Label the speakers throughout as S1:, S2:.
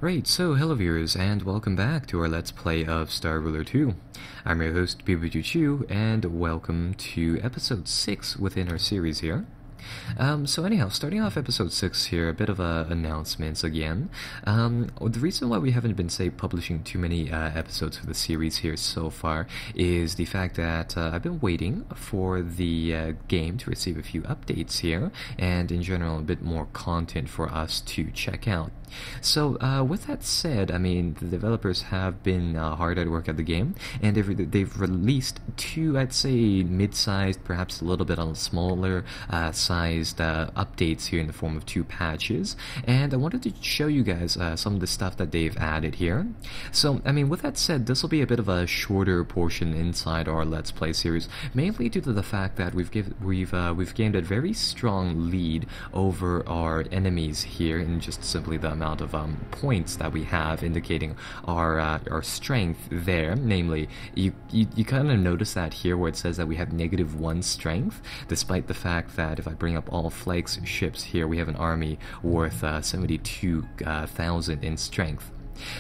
S1: Right, so hello viewers, and welcome back to our Let's Play of Star Ruler 2. I'm your host, Chu, and welcome to episode 6 within our series here. So anyhow, starting off episode 6 here, a bit of announcements again. The reason why we haven't been, publishing too many episodes for the series here so far is the fact that I've been waiting for the game to receive a few updates here, and in general a bit more content for us to check out. So with that said, I mean, the developers have been hard at work at the game, and they've released two, I'd say, mid-sized, perhaps a little bit on the smaller sized updates here in the form of two patches, and I wanted to show you guys some of the stuff that they've added here. So, I mean, with that said, this will be a bit of a shorter portion inside our Let's Play series, mainly due to the fact that we've gained a very strong lead over our enemies here in just simply the amount of points that we have, indicating our strength there. Namely, you kind of notice that here where it says that we have -1 strength, despite the fact that if I bring up all Flake's ships here, we have an army worth 72,000 in strength.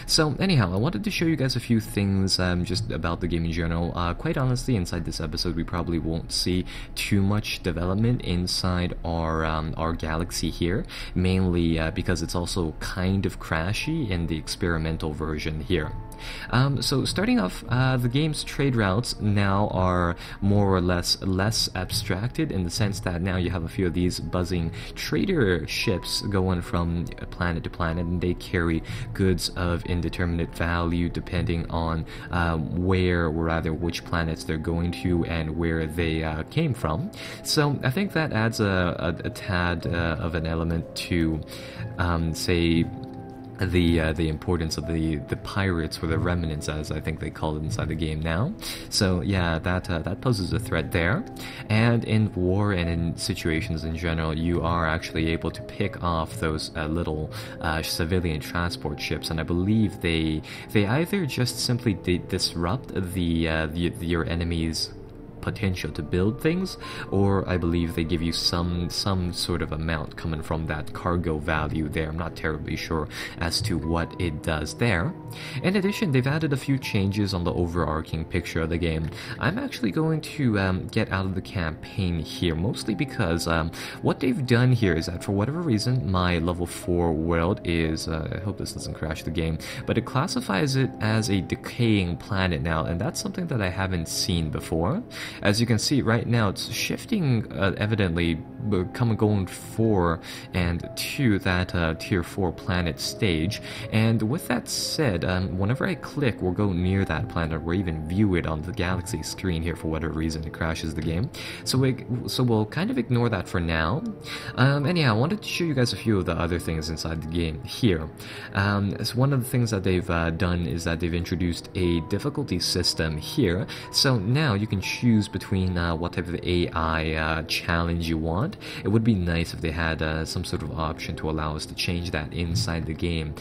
S1: So anyhow, I wanted to show you guys a few things just about the game in general. Quite honestly, inside this episode we probably won't see too much development inside our galaxy here, mainly because it's also kind of crashy in the experimental version here. So starting off, the game's trade routes now are more or less abstracted, in the sense that now you have a few of these buzzing trader ships going from planet to planet, and they carry goods of indeterminate value depending on where, or rather which planets they're going to and where they came from. So I think that adds a tad of an element to say the importance of the pirates, or the remnants as I think they call it inside the game now. So yeah, that poses a threat there. And in war and in situations in general, you are actually able to pick off those little civilian transport ships, and I believe they either just simply disrupt your enemy's potential to build things, or I believe they give you some sort of amount coming from that cargo value there. I'm not terribly sure as to what it does there. In addition, they've added a few changes on the overarching picture of the game. I'm actually going to get out of the campaign here, mostly because what they've done here is that for whatever reason my level 4 world is, I hope this doesn't crash the game, but it classifies it as a decaying planet now, and that's something that I haven't seen before. As you can see right now, it's shifting evidently, going 4 and to that tier 4 planet stage. And with that said, whenever I click or go near that planet, or even view it on the galaxy screen here, for whatever reason it crashes the game. So we'll kind of ignore that for now. Anyhow, I wanted to show you guys a few of the other things inside the game here. So one of the things that they've done is that they've introduced a difficulty system here. So now you can choose between what type of AI challenge you want. It would be nice if they had some sort of option to allow us to change that inside the game,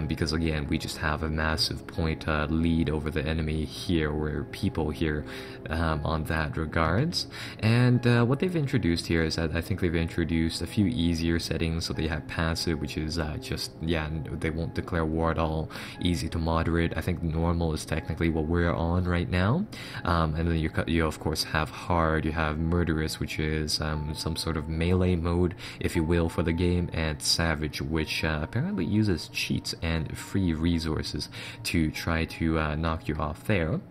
S1: because again, we just have a massive point lead over the enemy here, or people here, on that regards. And what they've introduced here is that I think they've introduced a few easier settings. So they have passive, which is just, yeah, they won't declare war at all. Easy to moderate. I think normal is technically what we're on right now. And then you of course have hard, you have murderous, which is some sort of melee mode, if you will, for the game, and savage, which apparently uses cheats and free resources to try to knock you off there.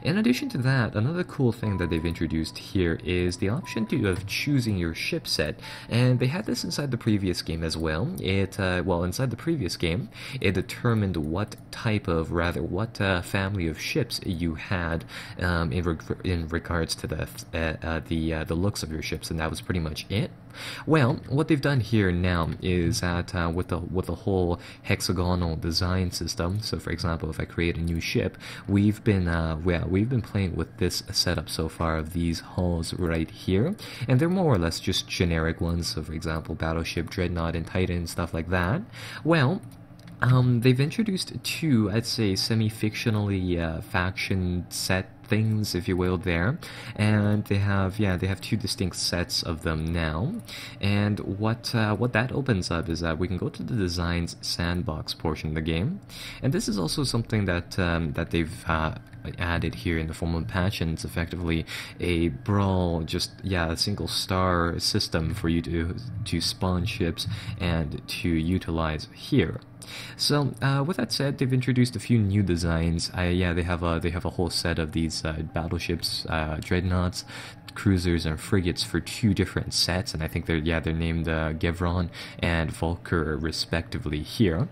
S1: In addition to that, another cool thing that they've introduced here is the option of choosing your ship set, and they had this inside the previous game as well. Inside the previous game, it determined what type of, what family of ships you had in regards to the looks of your ships, and that was pretty much it. Well, what they've done here now is that with the whole hexagonal design system. So, for example, if I create a new ship, we've been playing with this setup so far of these hulls right here, and they're more or less just generic ones. So, for example, Battleship, Dreadnought, and Titan, stuff like that. Well, they've introduced two, I'd say, semi-fictionally faction set things, if you will, there, and they have two distinct sets of them now. And what that opens up is that we can go to the designs sandbox portion of the game, and this is also something that that they've added here in the form of patch, and it's effectively a brawl, a single star system for you to spawn ships and to utilize here. So with that said, they've introduced a few new designs. They have a whole set of these battleships, dreadnoughts, cruisers, and frigates for two different sets, and I think they're named Gevron and Volker respectively here.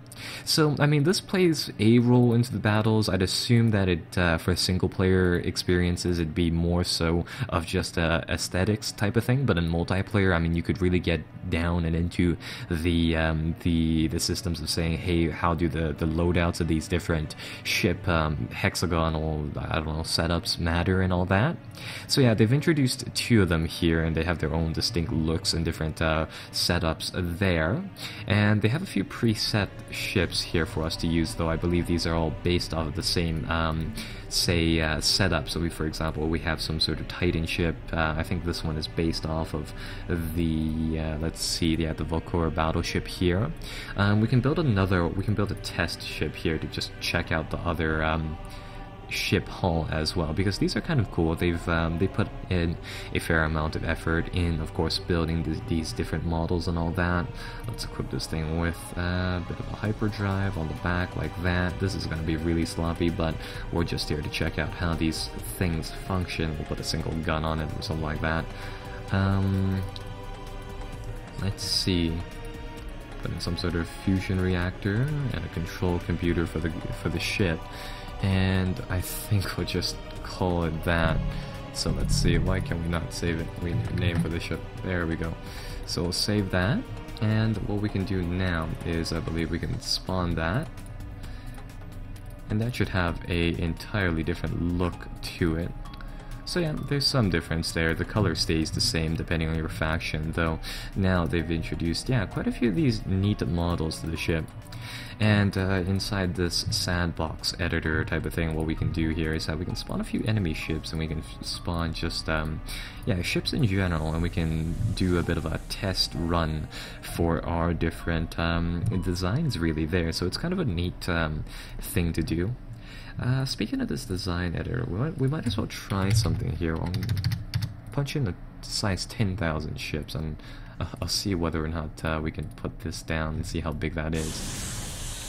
S1: So I mean, this plays a role into the battles. I'd assume that it for single player experiences it'd be more so of just aesthetics type of thing, but in multiplayer, I mean, you could really get down and into the systems of saying, hey, how do the loadouts of these different ship hexagonal, I don't know, setups matter and all that. So yeah, they've introduced two of them here, and they have their own distinct looks and different setups there. And they have a few preset ships here for us to use, though I believe these are all based off of the same setup. So for example, we have some sort of Titan ship. I think this one is based off of the the Volker battleship here. We can build a test ship here to just check out the other ship hull as well, because these are kind of cool. They put in a fair amount of effort in, of course, building these different models and all that. Let's equip this thing with a bit of a hyperdrive on the back like that. This is going to be really sloppy, but we're just here to check out how these things function. We'll put a single gun on it or something like that. Let's see. Put in some sort of fusion reactor and a control computer for the ship. And I think we'll just call it that. So let's see, why can we not save it? We need a name for the ship. There we go. So we'll save that, and what we can do now is, I believe we can spawn that. And that should have a entirely different look to it. So yeah, there's some difference there. The color stays the same depending on your faction, though now they've introduced, quite a few of these neat models to the ship. And inside this sandbox editor type of thing, what we can do here is that we can spawn a few enemy ships, and we can spawn just ships in general, and we can do a bit of a test run for our different designs really there. So it's kind of a neat thing to do. Speaking of this design editor, we might as well try something here. I'll punch in a size 10,000 ships, and I'll see whether or not we can put this down and see how big that is.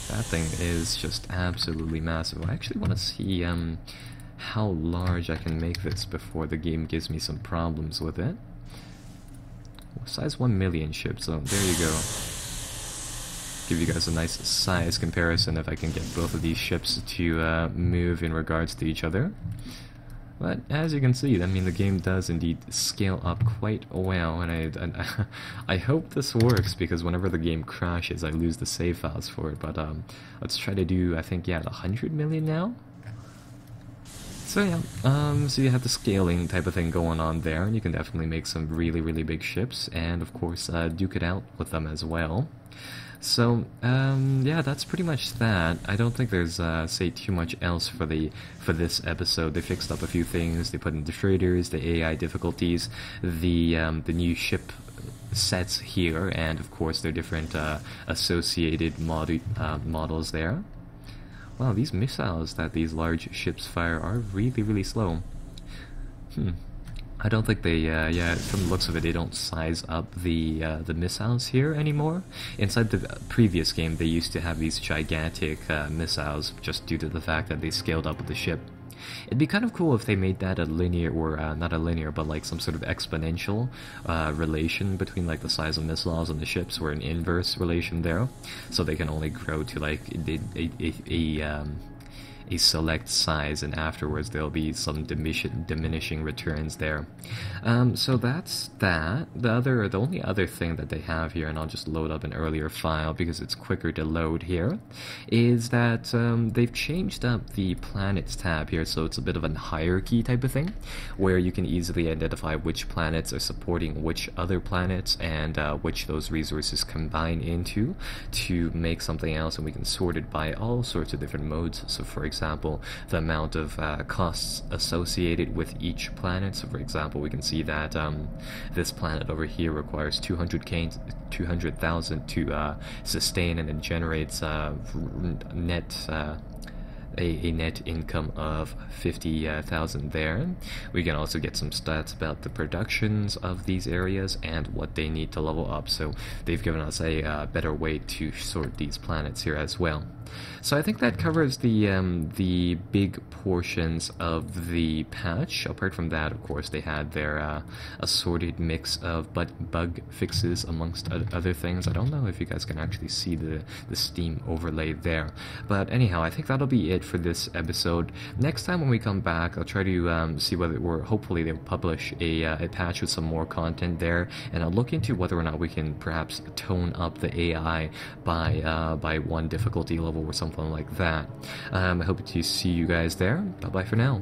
S1: That thing is just absolutely massive. I actually want to see how large I can make this before the game gives me some problems with it. Size 1 million ships, so there you go. Give you guys a nice size comparison if I can get both of these ships to move in regards to each other. But as you can see, I mean, the game does indeed scale up quite well, and I hope this works, because whenever the game crashes, I lose the save files for it. But let's try to do, I think, 100 million now. So yeah, so you have the scaling type of thing going on there, and you can definitely make some really, really big ships, and of course duke it out with them as well. So that's pretty much that. I don't think there's say too much else for this episode. They fixed up a few things. They put in the traders, the AI difficulties, the new ship sets here, and of course their different associated models there. Wow, these missiles that these large ships fire are really, really slow. I don't think they, from the looks of it, they don't size up the missiles here anymore. Inside the previous game, they used to have these gigantic missiles, just due to the fact that they scaled up with the ship. It'd be kind of cool if they made that a linear, or not a linear, but like some sort of exponential relation between like the size of missiles and the ships, or an inverse relation there, so they can only grow to like a select size, and afterwards there'll be some diminishing returns there. So that's that. The only other thing that they have here, and I'll just load up an earlier file because it's quicker to load here, is that they've changed up the planets tab here, so it's a bit of a hierarchy type of thing, where you can easily identify which planets are supporting which other planets, and which those resources combine into to make something else, and we can sort it by all sorts of different modes. So for example, the amount of costs associated with each planet. So for example, we can see that this planet over here requires 200,000 to sustain, and it generates net a net income of 50,000 there. We can also get some stats about the productions of these areas and what they need to level up, so they've given us a better way to sort these planets here as well. So I think that covers the big portions of the patch. Apart from that, of course, they had their assorted mix of bug fixes amongst other things. I don't know if you guys can actually see the Steam overlay there. But anyhow, I think that'll be it for this episode. Next time when we come back, I'll try to see whether hopefully they'll publish a patch with some more content there, and I'll look into whether or not we can perhaps tone up the AI by one difficulty level or something like that. I hope to see you guys there. Bye bye for now.